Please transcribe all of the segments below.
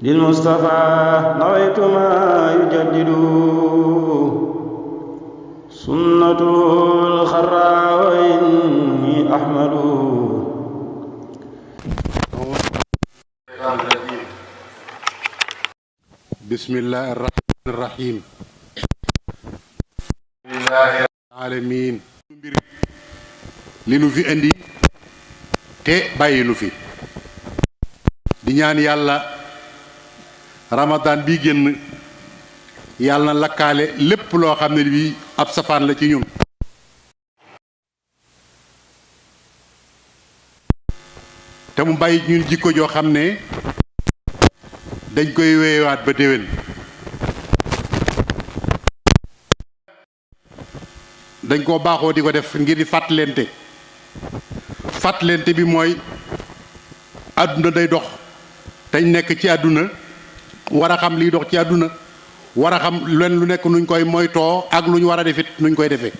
للمصطفى نويت ما يجدد سنته الخرى وإني أحمد. بسم الله الرحمن الرحيم. لله العالمين. li nu fi indi te bàyyi nu fi di ñaan yàlla ramadan bi génn yàlla na lakkaale lépp loo xam ne bi ab safaan la ci ñun te mu bàyyi ñun jikko joo xam ne dañ koy weewaat ba déwén. dañ koo baaxoo di ko def ngir di fàttalente bi mooy àdduna day dox teñ nekk ci àdduna war a xam liy dox ci àdduna war a xam len lu nekk nuñ koy moytoo ak lu ñu war a defit nuñ koy defee.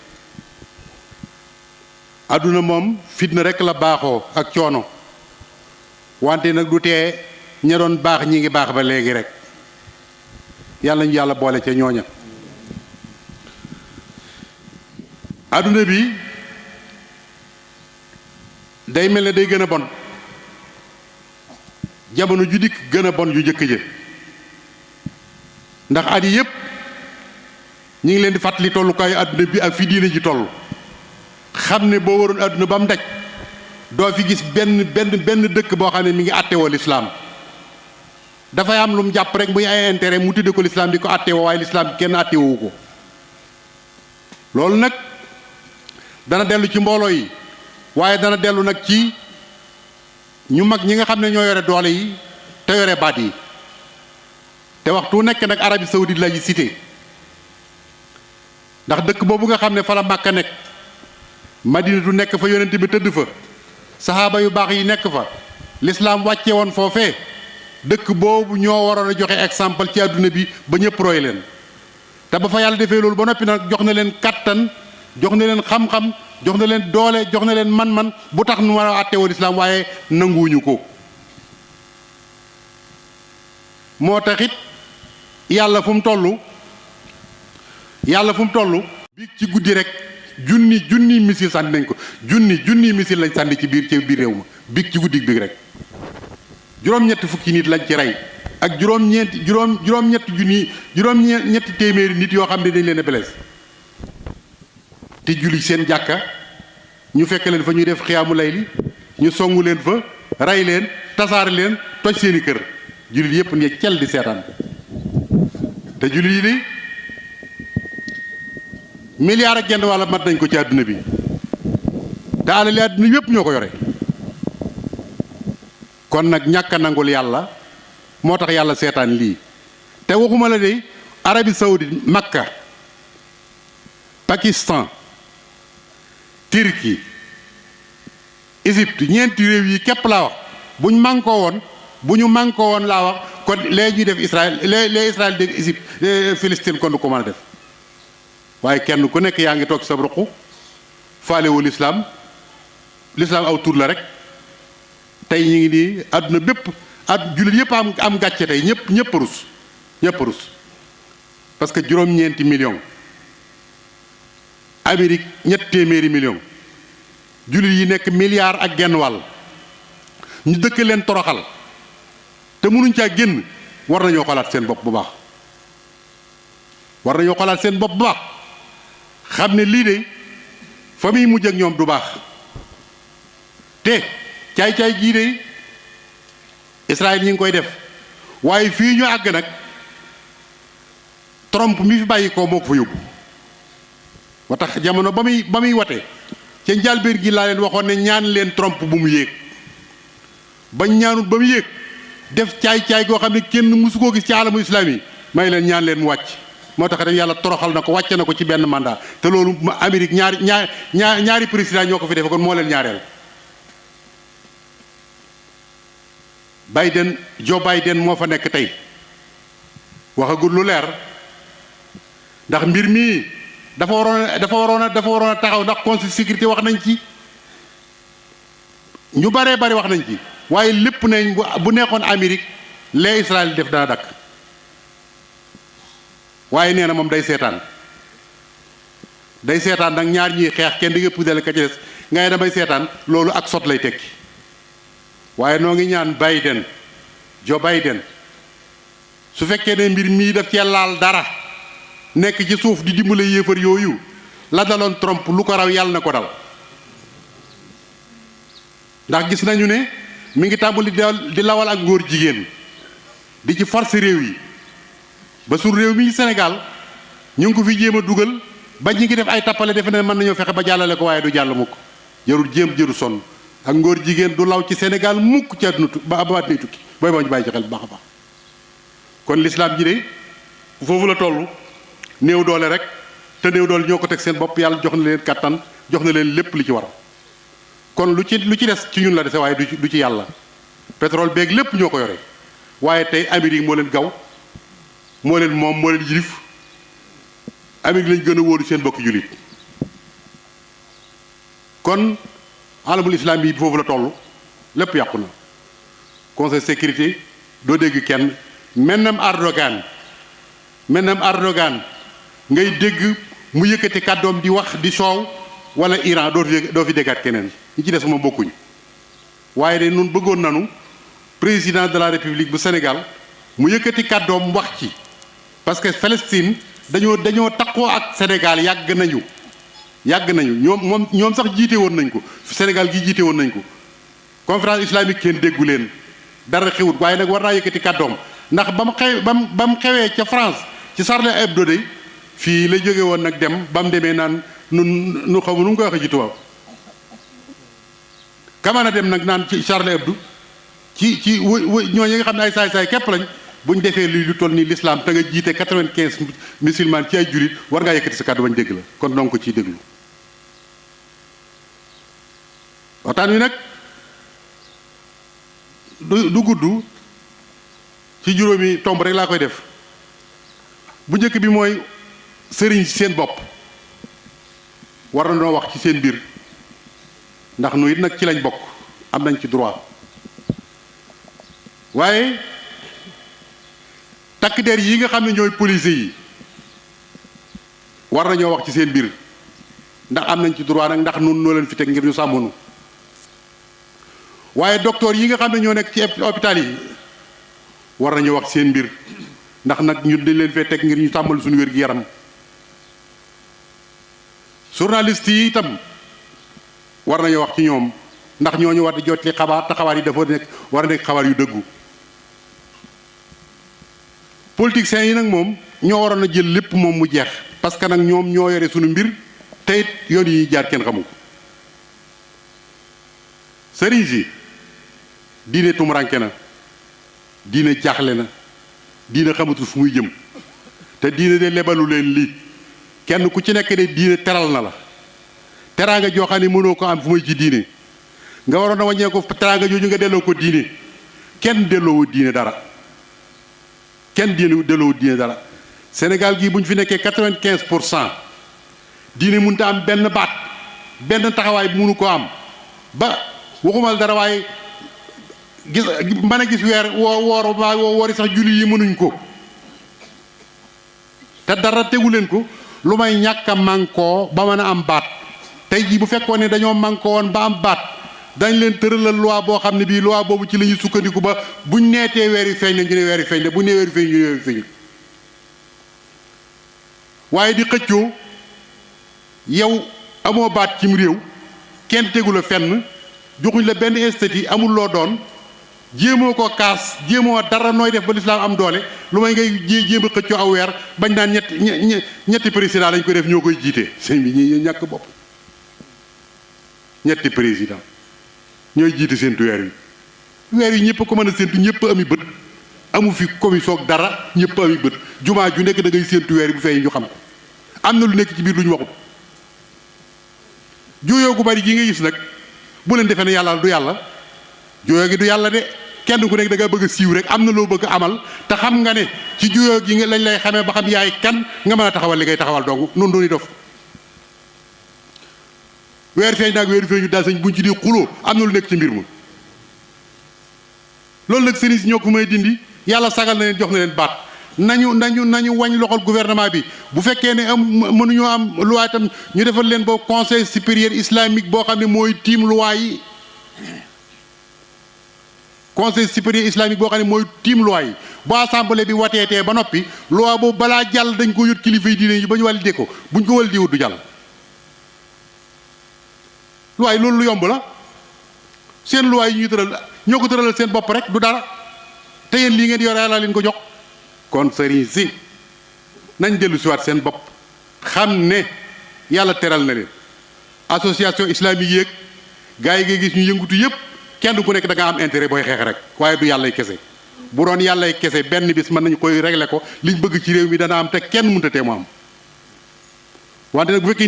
àdduna moom fitna rekk la baaxoo ak coono wante nag du tee ña doon baax ñi ngi baax ba léegi rek yàlla ñu yàlla boole ca ñooña. àdduna bi day mel ne day gën a bon jamono ju dikk gën a bon ju jëkk ja ndax at yi yépp ñi ngi leen di fàttali tollukaayu àdduna bi ak fi diine ji toll xam ne boo waroon àdduna ba mu daj doo fi gis benn dëkk boo xam ne mi ngi àttewoo lislaam dafay am lu mu jàpp rek muy ay intérêt mu tudde ko lislaam di ko àttewoo waaye lislaam kenn àttewowu ko. loolu nag dana dellu ci mbooloo yi waaye dana dellu nag ci ñu mag ñi nga xam ne ñoo yore doole yi te yore baat yi te waxtu nekk nag Arabie Saoudite la ñu cité ndax dëkk boobu nga xam ne fa la Makka nekk Madinatu nekk fa yonent bi tëdd fa saxaaba yu baax yi nekk fa lislaam wàcce woon foofee dëkk boobu ñoo waroon a joxe exemple ci àdduna bi ba ñëpp roy leen te ba fa yàlla defee loolu ba noppi nag jox na leen kattan jox na leen xam-xam jox na leen doole jox na leen man-man bu tax nu war a àttewoo lislaam waaye nanguwuñu ko. moo taxit yàlla fu mu toll bi ci guddi rek junni missile sànni nañ ko junni missile lañ sànni ci biir réew ma bi ci guddi bi rek juróom-ñetti fukki nit lañ ci rey ak juróom-ñetti téeméeri nit yoo xam ne dañ leen a blessé te julli seen jàkka ñu fekk leen fa ñuy def xiyaamu layli ñu songu leen fa rey leen tasaare leen toj seeni kër jullit yépp ne cel di seetaan te jullit yi de milliard ak genn wàlla mat nañ ko ci àdduna bi te alali àdduna yépp ñoo ko yore kon nag ñàkk a nangul yàlla moo tax yàlla seetaan lii te waxuma la de Arabie Saoudite Makka Pakistan Turquie Égypte ñeenti réew yi képp laa wax bu ñu mànkoo woon laa wax kon lee ñuy def Israël lee Israël dégg Égypte Palestine kon du ko mën a def waaye kenn ku nekk yaa ngi toog sa ruq faalewu lislaam aw tur la rek tey ñu ngi nii àdduna bépp jullit yëpp am gàcce tey ñëpp rus parce que juróom-ñeenti millions Amérique ñett téeméeri millions jullit yi nekk milliard ak genn wàll ñu dëkk leen toroxal te mënuñ caa génn war nañoo xalaat seen bopp bu baax xam ne lii de fa muy mujj ak ñoom du baax te caay-caay gii de Israël ñi ngi koy def waaye fii ñu àgg nag Trump mi fi bàyyi ko moo ko fa yóbbu ba tax jamono ba muy wate ca njàlbéen gi laa leen waxoon ne ñaan leen Trump bu mu yéeg bañ ñaanut ba mu yéeg def caay-caay goo xam ne kenn mësu koo gis ci alamu islaam yi may leen ñaan leen mu wàcc moo tax dem yàlla toroxal na ko wàcce na ko ci benn mandat te loolu Amérique ñaari président ñoo ko fi defe kon moo leen ñaareel. Joe Biden moo fa nekk tey waxagul lu leer ndax mbir mii dafa waroon a taxaw ndax conseil sécurité wax nañ ci ñu baree bari wax nañ ci waaye lépp nañ bu neexoon Amérique lee Israël def dana dakk waaye nee na moom day seetaan nag ñaar ñuy xeex kenn di nga puudale ka ci des ngay damay seetaan loolu ak sot lay tekki waaye noo ngi ñaan Joe Biden su fekkee ne mbir mii daf cee laal dara nekk ci suuf di dimbale yéefar yooyu la daloon Trump lu ko raw yàlla na ko dal ndax gis nañu ne mi ngi tàmbali di lawal ak ngóor jigéen di ci force réew yi ba sur réew mi Sénégal ñu ngi ko fi jéem a dugal ba ñi ngi def ay tappale defe ne mën nañoo fexe ba jàllale ko waaye du jàll mukk jarul jéem jëru sonn ak ngóor jigéen du law ci Sénégal mukk ci àdduna ba abaat nay tukki booy boo ñu bàyyi ci xel bu baax a baax kon lislaam ji de foofu la toll néew doole rek te néew doole ñoo ko teg seen bopp yàlla jox na leen kàttan jox na leen lépp li ci war kon lu ci des ci ñun la dese waaye du ci yàlla pétrole beeg lépp ñoo ko yore waaye tey Amérique moo leen gaw moo leen moom moo leen yilif Amérique lañ gën a wóoru seen bokk jullit kon alamul islam yi foofu la toll lépp yàqu na conseil sécurité doo dégg kenn mennam Erdogan ngay dégg mu yëkkati kàddoom di wax di soow wala Iran doo fi déggaat keneen ñi ci des moom bokkuñ waaye de nun bëggoon nanu président de la république bu Sénégal mu yëkkati kàddoom wax ci parce que Palestine dañoo taqoo ak Sénégal yàgg nañu ñoom sax jiite woon nañ ko Sénégal gi jiite woon nañ ko conférence islamique kenn déggu leen dara xewut waaye nag war naa yëkkati kàddoom ndax ba mu xewee ca France ci Charlie Hebdo de fii la jóge woon nag dem ba mu demee naan nu xaw ma nu mu koy waxee ci tubaab kamana dem nag naan ci Charlie Hebdo ci ñooñu nga xam ne ay saay-saay képp lañ buñ defee lu toll nii l'islam te nga jiite 95 musulman ci ay jullit war ngaa yëkkati sa kàddu bañ dégg la kon donc ko ciy déglu waxtaan wi nag du gudd ci juróomi tomb rek laa koy def bu njëkk bi mooy sëriñ seen bopp war na noo wax ci seen mbir ndax nu it nag ci lañ bokk am nañ ci droit waaye takk der yi nga xam ne ñooy police yi war nañoo wax ci seen mbir ndax am nañ ci droit nag ndax nun noo leen fi teg ngir ñu sàmmonu waaye docteur yi nga xam ne ñoo nekk ci hôpital yi war nañoo wax seen mbir ndax nag ñu dañ leen fee teg ngir ñu sàmmal suñu wér gi yaram journaliste yi itam war nañoo wax ci ñoom ndax ñooñu war di jot li xabaar te xabaar yi dafa war a nekk xabaar yu dëggu politiciens yi nag moom ñoo waroon a jël lépp moom mu jeex parce que nag ñoom ñoo yore suñu mbir te it yoon yi jaar kenn xamu ko sëriñ si diine tumuranke na diine jaaxle na diine xamatul fu muy jëm te diine de lebalu leen lii kenn ku ci nekk de diine teral na la teraanga joo xam ne mënoo ko am fu muy ci diine nga waroon a wàññee ko teraanga jooju nga delloo ko diine kenn delloowu diine dara Sénégal gii bu ñu fi nekkee 95% diine mënut a am benn baat benn taxawaay bu mënu ko am ba waxumal dara waaye gis mën a gis weer woori sax julli yi mënuñ ko te dara tegu leen ko lu may ñàkk a mànkoo ba mën a am baat tey jii bu fekkoon ne dañoo mànkoo woon ba am baat dañ leen tëralal loi boo xam ne bii loi boobu ci la ñuy sukkandiku ba buñ neetee weer yu feeñ la ñu ne weer yu feeñ la buñ nee weer yu feeñ ñu ne weer yu feeñ waaye di xëccoo yow amoo baat cim réew kenn tegu la fenn joxuñ la benn institut amul loo doon jéemoo ko kaas jéemoo dara nooy def ba lislaam am doole lu may ngay jéem a xëccoo aw weer bañ naan ñetti président lañ ko def ñoo koy jiite sëñ bi ñi ñàkk bopp ñetti président ñooy jiite séentu weer yi ñëpp ko mën a séentu ñëpp ami bët amu fi commission dara ñëpp ami bët jumaa ju nekk da ngay séentu weer bu feeñ ñu xam ko am na lu nekk ci biir lu ñu waxut juyoo gu bari gi nga gis nag bu leen defee ne yàlla du yàlla juyoo gi du yàlla de kenn ku nekk da nga bëgg a siiw rek am na loo bëgg a amal te xam nga ne ci juyoo gi nga lañ lay xamee ba xam yaay kan nga mën a taxawal li ngay taxawal dong noonu dooni dof weer feeñ naag weer feeñu daal sañ buñ ci di xuloo am na lu nekk ci mbir ma loolu nag sëriñ si ñoo ko may dindi yàlla sagal na leen jox na leen baat nañu wañ loxol gouvernement bi bu fekkee ne mënuñoo am loi tam ñu defal leen boobu conseil supérieur islamique boo xam ne mooy tiim loi yi conseil supérieur islamique boo xam ne mooy tiim loi yi bu assemblée bi wateetee ba noppi loi boobu balaa jàll dañ ko yót kilifa yi diine yi ba ñu walidee ko buñ ko walidiwut du jàll loi yi loolu lu yomb la seen loi yi ñuy tëral ñoo ko tëralal seen bopp rek du dara te yéen lii ngeen yore yàlla leen ko jox kon sëriñ si nañ dellu siwaat seen bopp xam ne yàlla teral na leen association islamique yéeg gars yi ngay gis ñu yëngutu yëpp kenn ku nekk da nga am intérêt booy xeex rek waaye du yàllay kese bu doon yàllay kese benn bis mën nañu koy régler ko liñ bëgg ci réew mi dana am te kenn mënta tee mu am wante nag bu fekkee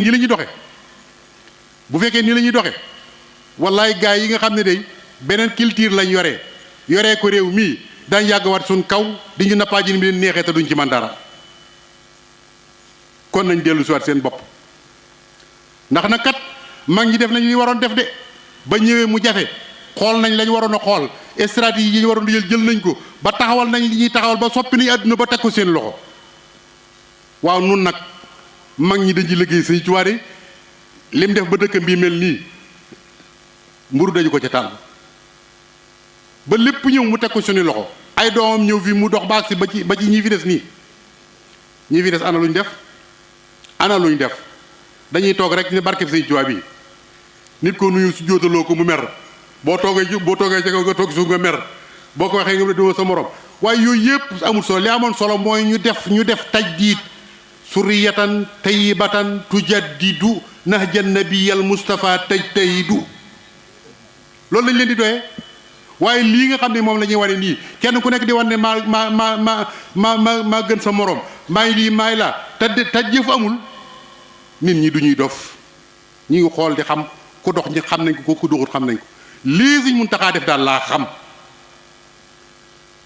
nii la ñuy doxe wallaay gars yi nga xam ne day beneen culture lañ yoree ko réew mii dañ yàgg wat suñ kaw di ñu nappaaji ni mi leen neexee te duñ ci man dara kon nañ dellu si waat seen bopp ndax nag kat mag ñi def nañ li waroon def de ba ñëwee mu jafe xool nañ lañ waroon a xool stratégie yi ñu waroon a jël nañ ko ba taxawal nañ li ñuy taxawal ba soppi nañ àdduna ba teg ko seen loxo waaw nun nag mag ñi dañ ci liggéey Sëñ Tuubaa de lim def ba dëkkam bii mel nii mburu daju ko ca tànn ba lépp ñëw mu teg ko suñu loxo ay doomam ñëw fii mu dox baag si ba ci ñi fi des nii ñi fi des ana luñ def dañuy toog rek ne barkeb Sëñ Tuubaa bi nit ko nuyu su jóotaloo ko mu mer boo toogee ca kaw nga toog suuf nga mer boo ko waxee nga ne duma sa morom waaye yooyu yëpp amul solo li amoon solo mooy ñu def tajdiid suriyatan tayyibatan tujaddidu nahjan nabiyal Mustafa tajtahidu loolu lañ leen di doyee waaye lii nga xam ne moom la ñuy wane nii kenn ku nekk di wane ne maa gën sa morom maay lii maay laa te jëf amul nit ñi du ñuy dof ñu ngi xool di xam ku dox ñi xam nañ ko ku doxut xam nañ ko lii Sëñ Muntaxaa def daal laa xam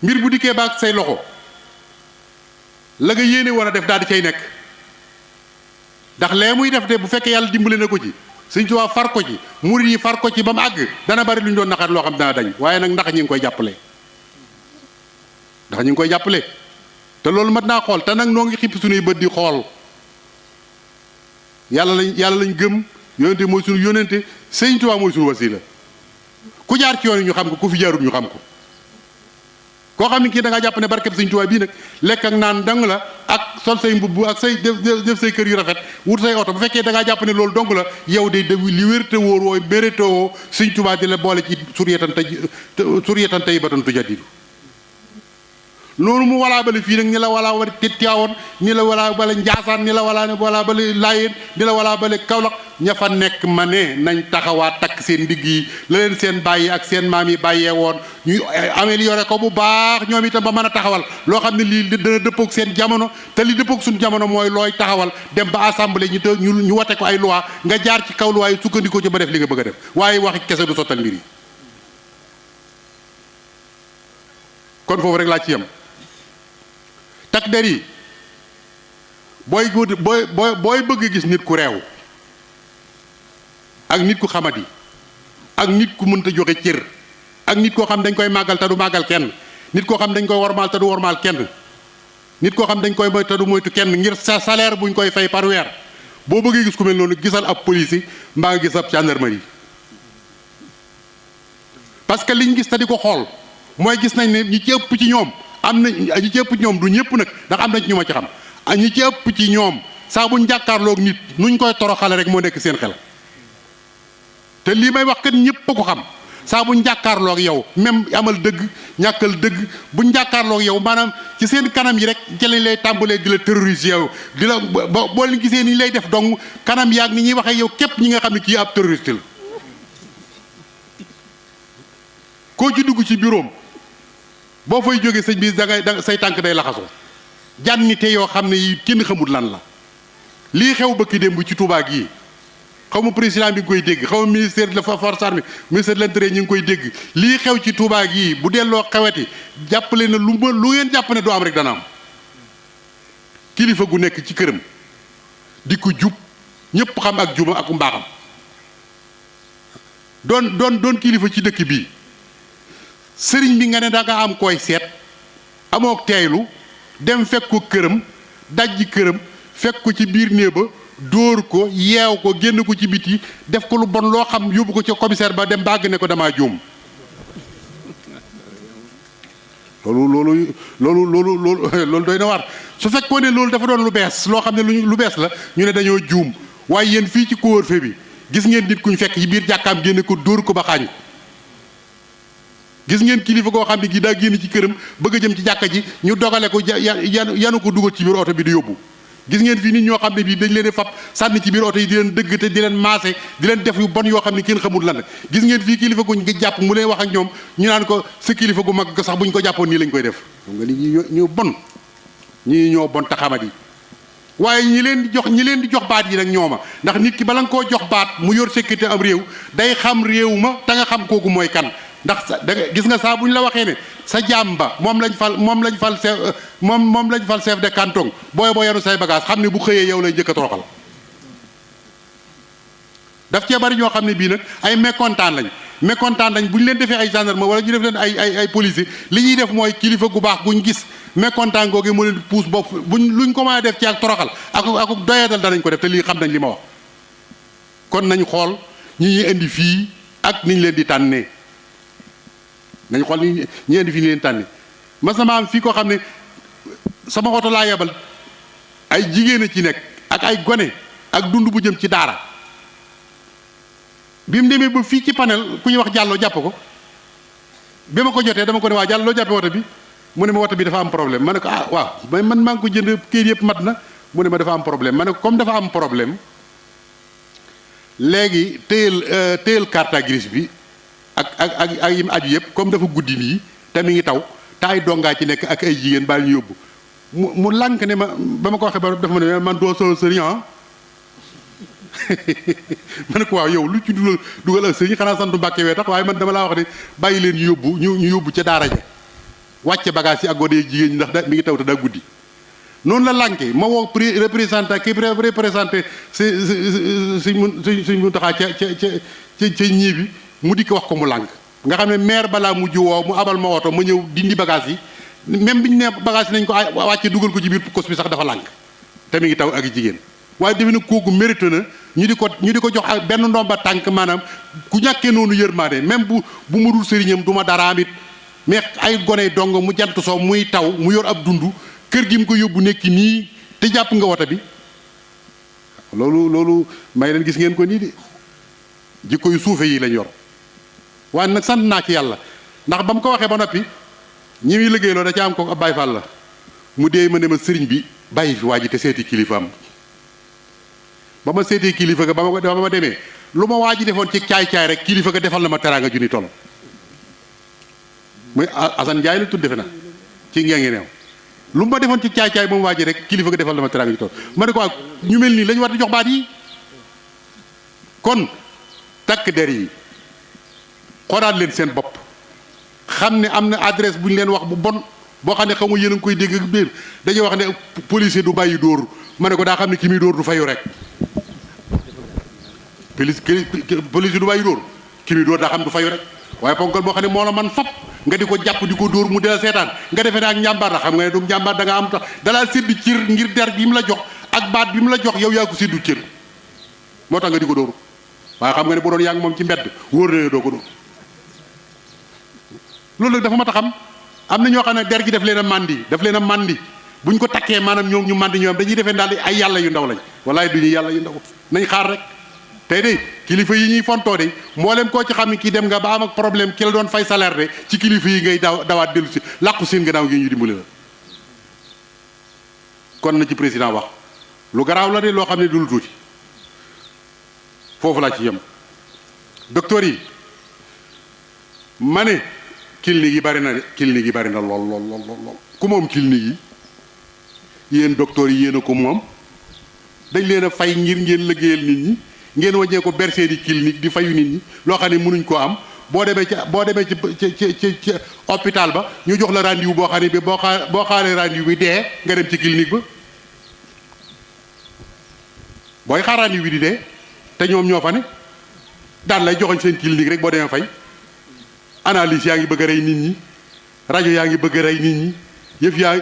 mbir bu dikkee baag say loxo la nga yéene woon a def daal di cay nekk ndax lee muy def de bu fekkee yàlla dimbale na ko ci Sëñ Tuubaa far ko ci murid yi far ko ci ba mu àgg dana bari lu ñu doon naxaat loo xam dana dañ waaye nag ndax ñi ngi koy jàppale te loolu mat naa xool te nag noo ngi xippi suñuy bët di xool yàlla lañ gëm yónente mooy suñu yónente Sëñ Tuubaa mooy suñu wasiila ku jaar ci yoon yi ñu xam ko ku fi jaarul ñu xam ko koo xam ne kii da ngaa jàpp ne barkeb Sëñ Tuubaa bii nag lekk ak naan dang la ak sol say mbubb ak say def say kër yu rafet wut say oto bu fekkee da ngaa jàpp ne loolu dong la yow de li wérte wóor wooy mérétoo Sëñ Tuubaa di la boole ci suriyatan tayyibatan tujaddidu loolu mu walaa bale fii nag ni la walaa bale Tiwaawan ni la walaa bale Njaasaan ni la walaa bale Laayeen ni la walaa bale Kawlax ña fa nekk ma ne nañ taxawaat takk seen ndigg yi la leen seen bàyyi ak seen maam yi bàyyee woon ñu amélioré ko bu baax ñoom itam ba mën a taxawal loo xam ne lii dana dëppoog seen jamono te li dëppoog suñu jamono mooy looy taxawal dem ba assemblée ñu wate ko ay loi nga jaar ci kaw loi yi sukkandikoo ci ba def li nga bëgg a def waaye waxi kese du sottal mbir yi kon foofu rek laa ci yem takk der yi booy bëgg gis nit ku réew ak nit ku xamadi ak nit ku mënta joxe cër ak nit koo xam dañ koy màggal te du màggal kenn nit koo xam dañ koy wormaal te du wormaal kenn nit koo xam dañ koy moytu te du moytu kenn ngir sa salaire buñ koy fay par weer boo bëggee gis ku mel noonu gisal ab police mbaa nga gis ab gendarmerie parce que liñ gis te di ko xool mooy gis nañ ne ñi ci ëpp ci ñoom ñi ci ëpp ci ñoom du ñëpp nag ndax am nañ ñu ma ci xam ñi ci ëpp ci ñoom saa buñ jàkkaarloog nit nuñ koy toroxale rek moo nekk seen xel te lii may wax kat ñëpp a ko xam saa buñ jàkkaarloog yow même amal dëgg ñàkkal dëgg buñ jàkkaarloog yow maanaam ci seen kanam yi rek ci lañ lay tàmbalee di la terroriser yow di la boo leen gisee ni ñu lay def dong kanam yaag ni ñuy waxee yow képp ñi nga xam ne kii ab terroriste la koo ci dugg ci bureau boo fay jógee sëñ bi da say tànk day laxasoo jànnite yoo xam ne yi kenn xamul lan la lii xew bëkki démb ci Touba gii xaw ma président bi ngi koy dégg xaw ma ministère de la force armée ministère de l'intérieur ñu ngi koy dégg lii xew ci Touba gii bu delloo xeweti jàppale na lu ngeen jàpp ne doo am rek dana am kilifa gu nekk ci këram di ko jub ñëpp xam ak jubam ak mbaaxam doon kilifa ci dëkk bii sëriñ bi nga ne da nga am koy seet amook teeylu dem fekk ko këram dajji këram fekk ko ci biir néeg ba dóor ko yeew ko génn ko ci biti def ko lu bon loo xam yóbbu ko ca commissaire ba dem bàgg ne ko damaa juum loolu doy na waar su fekkoon ne loolu dafa doon lu bees loo xam ne lu bees la ñu ne dañoo juum waaye yéen fii ci couvre-feu bi gis ngeen nit kuñ fekk ci biir jàkkaam génne ko dóor ko ba xaañ ko gis ngeen kilifa goo xam ne gi daa génn ci këram bëgg a jëm ci jàkka ji ñu dogale ko yanu ko dugal ci biir oto bi di yóbbu gis ngeen fii nit ñoo xam ne bii dañ leen di fab sànni ci biir oto yi di leen dëgg te di leen maase di leen def yu bon yoo xam ne kenn xamul lan la gis ngeen fii kilifa guñ ngi jàpp mu leen wax ak ñoom ñu naan ko sa kilifa gu mag sax buñ ko jàppoon nii lañ koy def xam nga ni ñu bon ñii ñoo bon taxamat yi waaye ñi leen di jox baat yi nag ñooma ndax nit ki bala nga koo jox baat mu yor sécurité am réew day xam réew ma te nga xam kooku mooy kan ndax da nga gis nga saa bu ñu la waxee ne sa jaam ba moom lañ fal chef de canton booy boo yanu say bagage xam ne bu xëyee yow lay njëkk a toroxal daf cee bari ñoo xam ne bii nag ay mécontent lañ bu ñu leen defee ay gendarme wala ñu def leen ay policier li ñuy def mooy kilifa gu baax guñ gis mécontent googu mu leen puus bopp luñ ko mën a def ci ak toroxal ak doyadal danañ ko def te lii xam nañ li ma wax kon nañ xool ñi ñuy indi fii ak niñ leen di tànnee nañ xool ni ñi indi fii ni leen tànni mas na ma am fii koo xam ne sama oto laa yebal ay jigéen a ci nekk ak ay gone ak dund bu jëm ci daara bi mu demee ba fii ci panel ku ñuy wax jàlloo jàpp ko bi ma ko jotee dama ko ne waa jàll loo jàppee woto bi mu ne ma woto bi dafa am problème ma ne ko ah waaw man maa ngi ko jënd kayit yëpp mat na mu ne ma dafa am problème ma ne ko comme dafa am problème léegi téyel carte grise bi ak yim aju yëpp comme dafa guddi nii te mi ngi taw te ay dongaa ci nekk ak ay jigéen baal ñu yóbbu mu lànk ne ma ba ma ko waxee ba dafa ma ne man doo solo sëriñ ma ne ko waaw yow lu ci dugal ak sëriñ xanaa santu Mbàkke wee tax waaye man dama laa wax ne bàyyi leen ñu yóbbu ca daara ja wàcce bagage yi ak gone jigéen ñi ndax mi ngi taw te daa guddi noonu la lànke ma woo représentant ki représenté suñ mu taxaa ca ñii bi mu dikk wax ko mu lànk nga xam ne maire balaa mujj woo mu abal ma woto ma ñëw dindi bagage yi même bi ñu ne bagage yi nañ ko wàcce dugal ko ci biir kos bi sax dafa lànk te mi ngi taw ak jigéen waaye defe na kooku mérite na ñu di ko jox ak benn ndomba tànk maanaam ku ñàkkee noonu yërmaande même bu ma dul sëriñam du ma daraam it mais ay gone dong mu jant soo muy taw mu yor ab dund kër gi mu ko yóbbu nekk nii te jàpp nga woto bi loolu may leen gis ngeen ko nii de jikko yu suufe yi lañ yor waaye nag sant naa ci yàlla ndax ba mu ko waxee ba noppi ñi muy liggéeyloo da ca am ko ab Baay Faal la mu dee ma ne ma sëriñ bi bàyyi fi waa ji te seeti kilifaam ba ma seetee kilifa ga ba ma demee lu ma waa ji defoon ci caay-caay rek kilifa ga defal na ma teraanga junni toll muy Assane Ndiaye la tudd defe na ci ngee ngi neew lu ma defoon ci caay-caay moom waa ji rek kilifa ga defal na ma teraanga junni toll ma ne ko ak ñu mel nii lañu war di jox baat yi kon takk der yi xoolaat leen seen bopp xam ne am na adresse bu ñu leen wax bu bon boo xam ne xamu yéen a ngi koy dégg ak biir dañuy wax ne policier du bàyyi dóor ma ne ko daa xam ne ki muy dóor du fayu rek policier du bàyyi dóor ki muy dóor daa xam du fayu rek waaye ponkal boo xam ne moo la man fop nga di ko jàpp di ko dóor mu dela seetaan nga defee ne ak njàmbaar la xam nga ne du njàmbaar da nga am tax dalaa séddu cër ngir der bi mu la jox ak baat bi mu la jox yow yaa ko séddu cër moo tax nga di ko dóor waaye xam nga ne bu doon yaa ngi moom ci mbedd wóor na doo ko dóor loolu nag dafa mat a xam am na ñoo xam ne der gi daf leen a màndi buñ ko takkee maanaam ñoom ñu màndi ñoom dañuy defee daal ay yàlla yu ndaw lañ walaay du ñu yàlla yu ndaw nañ xaar rek tey de kilifa yi ñuy fontoo de mboolem koo ci xam ne kii dem nga ba am ak problème ki la doon fay salaire de ci kilifa yi ngay dawaat dellu si làqu seen gannaaw gi ñu dimbali la kon na ci président wax lu garaaw la de loo xam ne du lu tuuti foofu laa ci yem docteur yi ma ne clinique yi bari na de clinique yi bari na lool ku moom clinique yi yéen docteur yi yéen a ko moom dañ leen a fay ngir ngeen liggéeyal nit ñi ngeen wàññee ko bercé di clinique di fayu nit ñi loo xam ne mënuñ koo am boo demee ci hôpital ba ñu jox la rendez-vous boo xam ne bi boo xaaree rendez-vous bi dee nga dem ci clinique ba booy xaar rendez-vous bi di dee te ñoom ñoo fa ne daan lay joxoñ seen clinique rek boo demee fay analyse yaa ngi bëgg a rey nit ñi rajo yaa ngi bëgg a rey nit ñi yëf yaa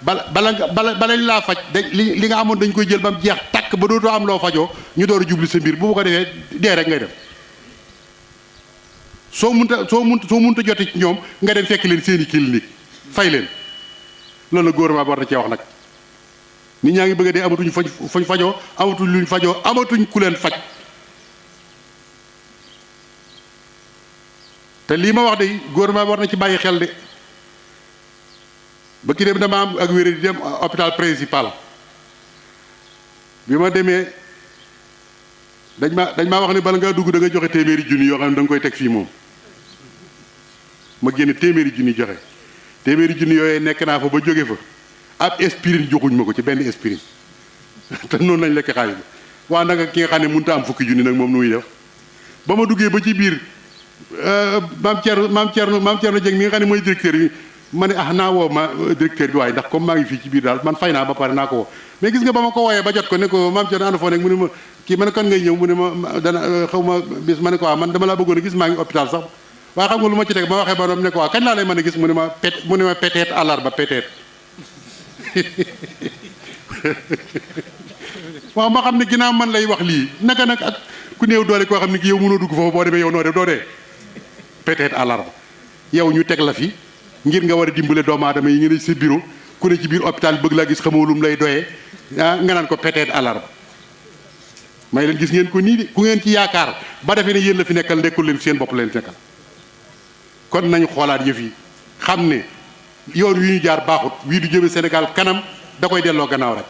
balañ laa faj li nga amoon dañ koy jël ba mu jeex takk ba dootoo am loo fajoo ñu door a jublu sa mbir bu ko defee dee rek ngay def soo munta jote ci ñoom nga dem fekk leen seeni clinique fay leen loolu la gouvernement bi war na cee wax nag nit ñaa ngi bëgg a dee amatuñ fañ fajoo amatuñ luñ fajoo amatuñ ku leen faj te lii ma wax de gouvernement bi war na ci bàyyi xel de ba ki dem dama am ak wéré di dem hôpital principal bi ma demee dañ maa wax ne bala ngaa dugg da nga joxe téeméeri junni yoo xam ne da nga koy teg fii moom ma génne téeméeri junni joxe téeméeri junni yooyu nekk naa fa ba jóge fa ab aspirine joxuñ ma ko ci benn aspirine te noonu lañ lekk xaalis bi waa naka ki nga xam ne mënut a am fukki junni nag moom nu muy def ba ma duggee ba ci biir maam Thierno Dieng mi nga xam ne mooy directeur bi ma ne naa woo ma directeur bi waaye ndax comme maa ngi fii ci biir daal man fay naa ba pare naa ko woo mais gis nga ba ma ko wooyee ba jot ko ne ko maam Thierno ana foo nekk mu ne ma kii ma ne kan ngay ñëw mu ne ma dana xaw ma bis ma ne ko waaw man dama laa bëggoon a gis maa ngi hôpital sax waaye xam nga lu ma ci teg ma waxee ba doom ne ko waaw kañ laa lay mën a gis mu ne ma peut-être àllarba peut-être waaw ma xam ne ginnaaw man lay wax lii naka nag ak ku néew doole koo xam ne ki yow mënoo dugg foofu boo demee yow noo def doo dee peut-être àllarba yow ñu teg la fi ngir nga war a dimbale doomu aadama yi ngeen sa bureau ku ne ci biir hôpital bëgg laa gis xamoo lum lay doyee nga naan ko peut-être àllarba may leen gis ngeen ko nii de ku ngeen ci yaakaar ba defee ne yéen la fi nekkal nekkul leen seen bopp leen nekkal kon nañu xoolaat yëf yi xam ne yoon wi ñu jaar baaxut wii du jëme Sénégal kanam da koy delloo gannaaw rek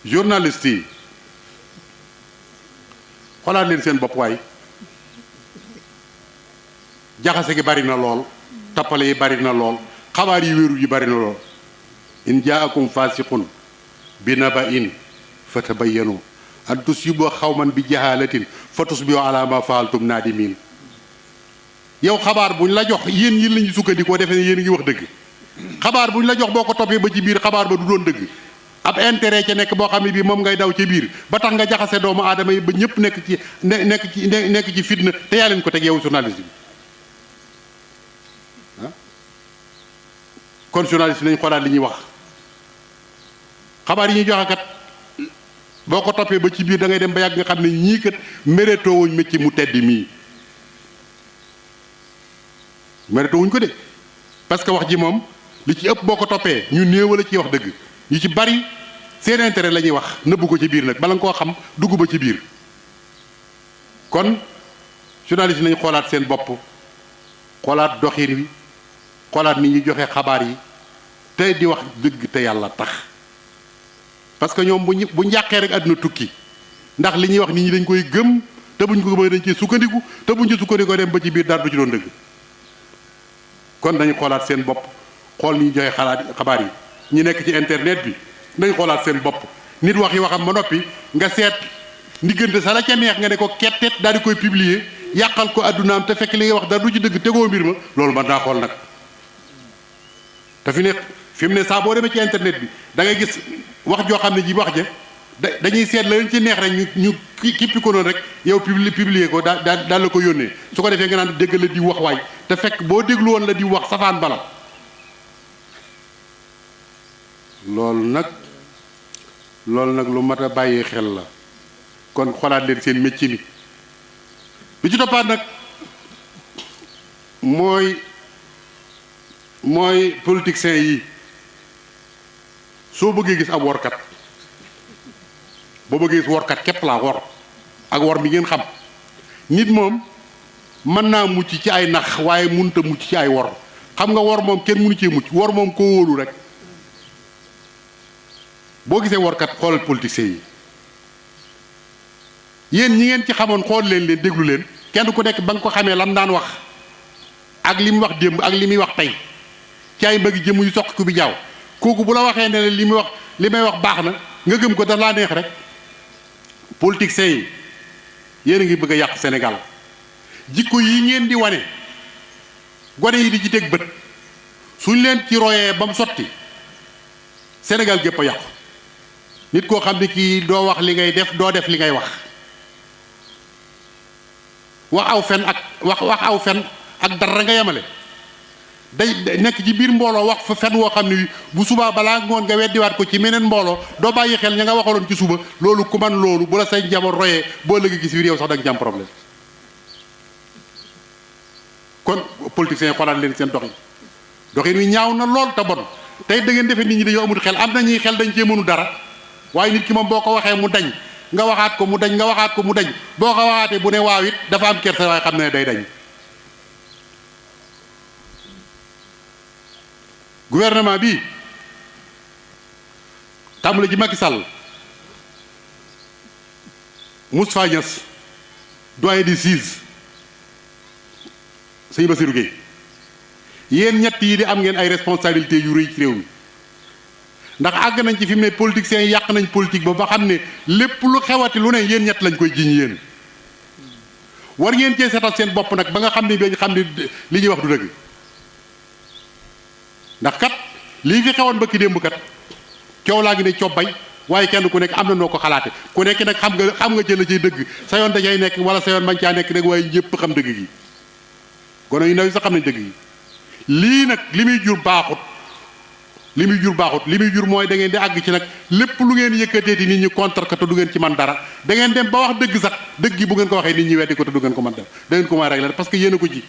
journaliste yi xoolaat leen seen bopp waay jaxase gi bari na lool tappale yi bari na lool xabaar yi wéeru yi bari na lool in jaakum fasiqun bi naba'in fatabayyanu an tusibu xawman bi jahalatin fa tusbihu ala ma faaltum naadimin yow xabaar buñ la jox yéen yi lañu sukkandikoo defee ne yéen ngi wax dëgg xabaar buñ la jox boo ko toppee ba ci biir xabaar ba du doon dëgg ab intérêt ca nekk boo xam ne bii moom ngay daw ca biir ba tax nga jaxase doomu aadama yi ba ñëpp nekk ci fitna te yaa leen ko teg yow journaliste bi kon journaliste nañ xoolaat li ñuy wax xabaar yi ñuy joxe kat boo ko toppee ba ci biir da ngay dem ba yàgg nga xam ne ñii kat mérétoo wuñ métier mu tedd mii mérétoo wuñ ko de parce que wax ji moom li ci ëpp boo ko toppee ñu néew la ciy wax dëgg ñu ci bari seen intérêt la ñuy wax nëbbu ko ci biir nag bala nga koo xam dugg ba ci biir kon journaliste nañ xoolaat seen bopp xoolaat doxin wi xoolaat ni ñuy joxe xabaar yi te di wax dëgg te yàlla tax parce que ñoom bu njàqee rek àdduna tukki ndax li ñuy wax nit ñi dañ koy gëm te buñ ko gëmee dañ cee sukkandiku te buñ ci sukkandikoo dem ba ci biir dara du ci doon dëgg kon dañu xoolaat seen bopp xool ni ñu joxe xabaar yi ñi nekk ci internet bi nañ xoolaat seen bopp nit wax yi waxam ba noppi nga seet ndiggante sa la ca neex nga ne ko kettet daal di koy publier yàqal ko addunaam te fekk li ngay wax dara du ci dëgg tegoo mbir ma loolu mën naa xool nag te fi mu ne saa boo demee ci internet bi da ngay gis wax joo xam ne ji wax ja dañuy seet la leen ci neex rek ñu kippi ko noonu rek yow publier ko daal la ko yónnee su ko defee nga naan dégg la di wax waay te fekk boo déglu woon la di wax safaan bala loolu nag lu mat a bàyyi xel la kon xoolaat leen seen métier mi bi ci toppaat nag mooy politiciens yi soo bëggee gis ab workat boo bëggee gis workat képp laa wor ak wor mi ngeen xam nit moom mën naa mucc ci ay nax waaye mënut a mucc ci ay wor xam nga wor moom kenn mënu cee mucc wor moom koo wóolu rek boo gisee workat xoolal politiciens yi yéen ñi ngeen ci xamoon xool leen déglu leen kenn ku nekk ba nga ko xamee lam daan wax ak li mu wax démb ak li muy wax tey ci ay mbëgg jëm yu soq ku bi jaaw kooku bu la waxee ne li may wax baax na nga gëm ko daf laa neex rek politiciens yi yéen a ngi bëgg a yàq Sénégal jikko yi ngeen di wane gone yi di ci teg bët suñ leen ci royee ba mu sotti Sénégal gépp a yàqu nit koo xam ne kii doo wax li ngay def doo def li ngay wax aw fen ak wax aw fen ak dara nga yemale day nekk ci biir mbooloo wax fa fen woo xam ne bu subaa balaa ngoon nga weddiwaat ko ci meneen mbooloo doo bàyyi xel ña nga waxaloon ci suba loolu ku man loolu bu la say njaboot royee boo lëgg gis biir yow sax da nga ci am problème. kon politiciens yi xoolaat leen seen doxin wi ñaaw na lool te bon tey da ngeen defee nit ñi dañoo amul xel am na ñuy xel dañ cee mënu dara waaye nit ki moom boo ko waxee mu dañ nga waxaat ko mu dañ nga waxaat ko mu dañ boo ko waxaatee bu ne waaw it dafa am kersa waaye xam ne day dañ. gouvernement bi tàmbali ci Macky Sall Moustapha Niasse doyen des juges sëñ Bassirou Gueye yéen ñett yi di am ngeen ay responsabilités yu rëy ci réew mi ndax àgg nañ ci fi mu ne politiciens yi yàq nañ politique ba xam ne lépp lu xewati lu ne yéen ñett lañ koy jiñ yéen war ngeen cee seetal seen bopp nag ba nga xam ne ba ñu xam ne li ñuy wax du dëgg ndax kat lii fi xewoon bëkki démb kat coow laa ngi ne cobbay waaye kenn ku nekk am na noo ko xalaate ku nekk nag xam nga ci la ciy dëgg sa yoon da cay nekk wala sa yoon bañ caa nekk rek waaye ñëpp xam dëgg gi gone yu ndaw yi sax xam nañ dëgg gi lii nag li muy jur baaxut li muy jur mooy da ngeen di àgg ci nag lépp lu ngeen yëkkateeti nit ñi contre ko te du ngeen ci man dara da ngeen dem ba wax dëgg sax dëgg gi bu ngeen ko waxee nit ñi weddi ko te du ngeen ko mën def da ngeen ko mën a régler parce que yéen a ko ji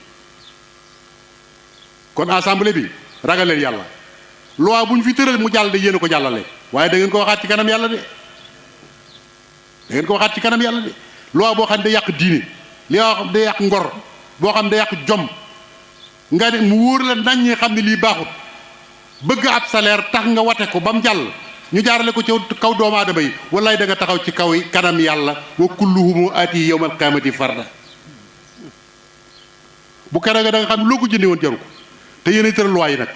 kon assemblée bi ragal leen yàlla loi bu ñu fi tëral mu jàll de yéen a ko jàllale waaye da ngeen ko waxaat ci kanam yàlla de da ngeen ko waxaat ci kanam yàlla de loi boo xam ne day yàq diine li wax day yàq ngor boo xam ne day yàq jom nga ne mu wóor la nañ ñi xam ne lii baaxut bëgg ab salaire tax nga wate ko ba mu jàll ñu jaarale ko ci kaw doomu aadama yi wallaay da nga taxaw ci kaw kanam yàlla wa kulluhum aati yawmal qiyaamati farda bu keroog da nga xam loo ko jëndee woon jaru ko te yéen a tëral loi yi nag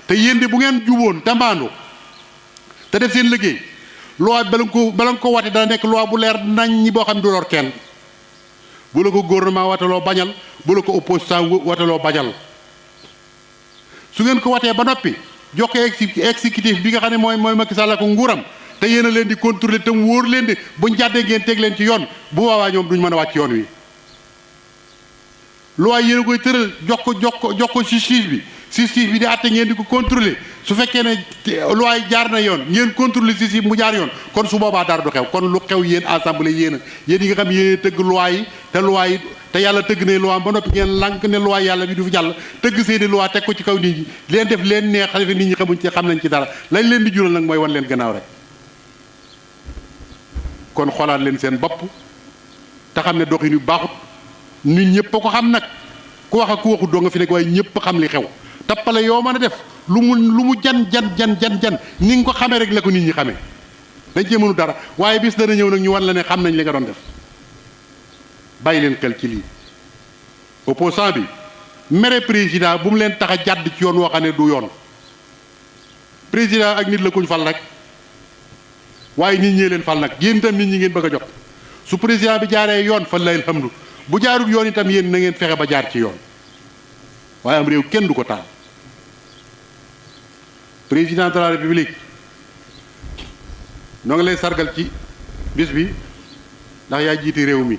te yéen de bu ngeen juboon te mbaandoo te def seen liggéey loi bala nga ko wate dana nekk loi bu leer nañ ñi boo xam ne du lor kenn bu la ko gouvernement wataloo bañal bu la ko opposition wataloo bañal su ngeen ko watee ba noppi jox ko exécutif bi nga xam ne mooy Macky Sall ko nguuram te yéen a leen di contrôler te mu wóor leen de buñ jàddee ngeen teg leen ci yoon bu boobaa ñoom duñ mën a wàcc yoon wi loi yéen a koy tëral jox ko justice bi di àtte ngeen di ko contrôler su fekkee ne loi yi jaar na yoon ngeen contrôler justice mu jaar yoon kon su boobaa dara du xew kon lu xew yéen assemblée yéen yi nga xam yéen tëgg loi yi te yàlla tëgg ne loi ba noppi ngeen lànk ne loi yàlla bi du fi jàll tëgg seeni loi teg ko ci kaw nit ñi leen def leen neex defe nit ñi xamuñ ci xam nañ ci dara lañ leen di jural nag mooy wan leen gannaaw rek kon xoolaat leen seen bopp te xam ne doxin yu baaxut nit ñëpp a ko xam nag ku wax ak ku waxut doo nga fi nekk waaye ñëpp xam li xew tappale yoo mën a def lu mu jan ni nga ko xamee rek la ko nit ñi xamee dañ cee mënu dara waaye bis dana ñëw nag ñu wan la ne xam nañ li nga doon def bàyyi leen xel ci lii opposant bi mere président bu mu leen tax a jàdd ci yoon woo xam ne du yoon président ak nit la kuñ fal rek waaye nit ñee leen fal nag yéen itam nit ñi ngeen bëgg a jot su président bi jaaree yoon fa lay alhamdu bu jaarul yoon itam yéen na ngeen fexe ba jaar ci yoon waaye am réew kenn du ko taal président de la république noo ngi lay sargal ci bis bi ndax yaa jiite réew mi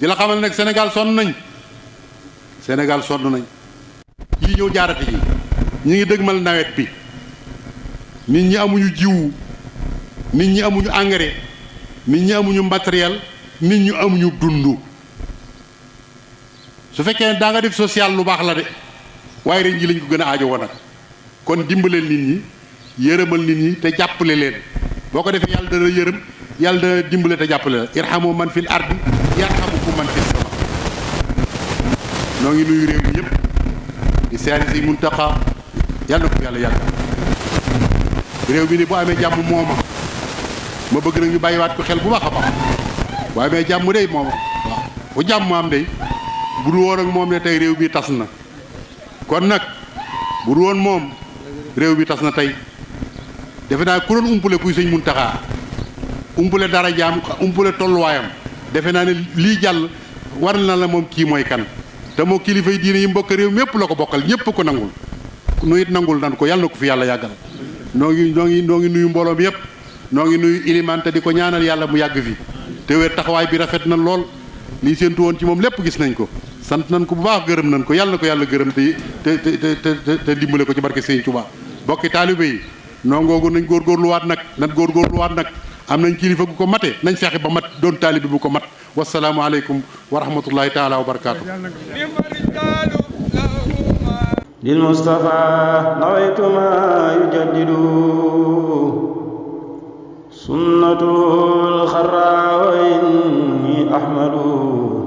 di la xamal nag Sénégal sonn nañ yii ñëw jaarate ji ñi ngi dëgmal nawet bi nit ñi amuñu jiwu nit ñi amuñu engrais nit ñi amuñu matériel nit ñi amuñu dund su fekkee ne daa nga def social lu baax la de waaye ren ji lañ ko gën a aajo woon nag kon dimbaleel nit ñi yërëmal nit ñi te jàppale leen boo ko defee yàlla dana yërëm yàlla dana dimbale te jàppale la irhamu man fil ardi yarhamukum man fis sama noo ngi nuyu réew mi yëpp di seeri si Muntaxa yàlla na ko yàlla yàgg réew mi ni bu amee jàmm mooma ma bëgg nag ñu bàyyiwaat ko xel bu baax a baax bu amee jàmm day mooma waaw bu jàmm am day bu dul woon ak moom ne tey réew mi tas na kon nag bu dul woon moom réew mi tas na tey defe naa ku doon umpule kuy sëñ Muntaxa umpule dara jaam umpule tolluwaayam defe naa ne lii jàll war na la moom kii mooy kan te moo kilifa yi diine yi mbokk réew mépp la ko bokkal ñépp ko nangul nu it nangul nan ko yàlla na ko fi yàlla yàggal noo ngi nuyu mbooloo mi yépp noo ngi nuyu ilimaan te di ko ñaanal yàlla mu yàgg fi te wér taxawaay bi rafet na lool lii séentu woon ci moom lépp gis nañ ko sant nañ ko bu baax gërëm nañ ko yàlla na ko yàlla gërëm te dimbale ko ci barke Sëñ Tuubaa bokki taalibe yi nongoogu nañ góorgóorluwaat nag am nañ kilifa gu ko mate nañ fexe ba mat doon taalibe bu ko mat wasalaamu aleykum wa rahmatullahi taala wa barakaatu lil Mustafa nawaytu ma yujaddidu sunnatul xarra wa inni ahmadu